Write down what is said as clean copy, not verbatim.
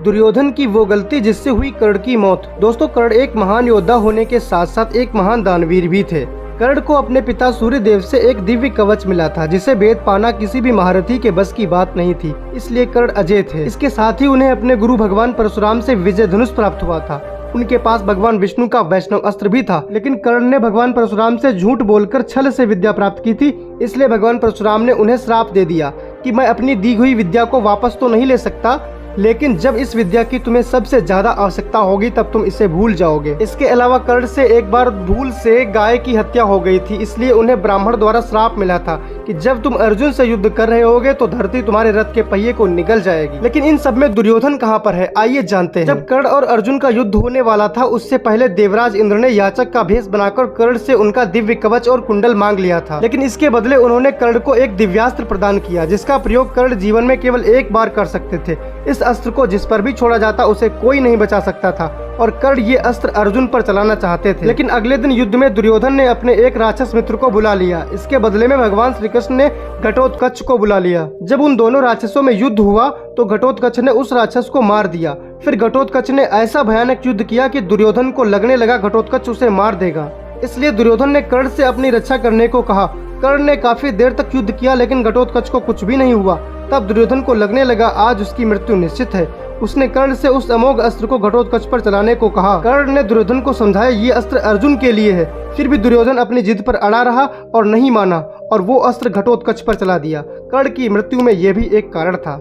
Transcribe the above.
दुर्योधन की वो गलती जिससे हुई कर्ण की मौत। दोस्तों, कर्ण एक महान योद्धा होने के साथ साथ एक महान दानवीर भी थे। कर्ण को अपने पिता सूर्यदेव से एक दिव्य कवच मिला था जिसे भेद पाना किसी भी महारथी के बस की बात नहीं थी, इसलिए कर्ण अजय थे। इसके साथ ही उन्हें अपने गुरु भगवान परशुराम से विजय धनुष प्राप्त हुआ था। उनके पास भगवान विष्णु का वैष्णव अस्त्र भी था, लेकिन कर्ण ने भगवान परशुराम से झूठ बोलकर छल से विद्या प्राप्त की थी। इसलिए भगवान परशुराम ने उन्हें श्राप दे दिया कि मैं अपनी दी हुई विद्या को वापस तो नहीं ले सकता, लेकिन जब इस विद्या की तुम्हें सबसे ज्यादा आवश्यकता होगी तब तुम इसे भूल जाओगे। इसके अलावा कर्ण से एक बार भूल से गाय की हत्या हो गई थी, इसलिए उन्हें ब्राह्मण द्वारा श्राप मिला था कि जब तुम अर्जुन से युद्ध कर रहे होगे तो धरती तुम्हारे रथ के पहिए को निगल जाएगी। लेकिन इन सब में दुर्योधन कहाँ पर है, आइए जानते हैं। जब कर्ण और अर्जुन का युद्ध होने वाला था उससे पहले देवराज इंद्र ने याचक का भेष बनाकर कर्ण से उनका दिव्य कवच और कुंडल मांग लिया था, लेकिन इसके बदले उन्होंने कर्ण को एक दिव्यास्त्र प्रदान किया जिसका प्रयोग कर्ण जीवन में केवल एक बार कर सकते थे। इस अस्त्र को जिस पर भी छोड़ा जाता उसे कोई नहीं बचा सकता था और कर्ण ये अस्त्र अर्जुन पर चलाना चाहते थे। लेकिन अगले दिन युद्ध में दुर्योधन ने अपने एक राक्षस मित्र को बुला लिया। इसके बदले में भगवान श्री कृष्ण ने घटोत्कच को बुला लिया। जब उन दोनों राक्षसों में युद्ध हुआ तो घटोत्कच ने उस राक्षस को मार दिया। फिर घटोत्कच ने ऐसा भयानक युद्ध किया कि दुर्योधन को लगने लगा घटोत्कच उसे मार देगा। इसलिए दुर्योधन ने कर्ण से अपनी रक्षा करने को कहा। कर्ण ने काफी देर तक युद्ध किया लेकिन घटोत्कच को कुछ भी नहीं हुआ। तब दुर्योधन को लगने लगा आज उसकी मृत्यु निश्चित है। उसने कर्ण से उस अमोघ अस्त्र को घटोत्कच पर चलाने को कहा। कर्ण ने दुर्योधन को समझाया ये अस्त्र अर्जुन के लिए है। फिर भी दुर्योधन अपनी जिद पर अड़ा रहा और नहीं माना और वो अस्त्र घटोत्कच पर चला दिया। कर्ण की मृत्यु में यह भी एक कारण था।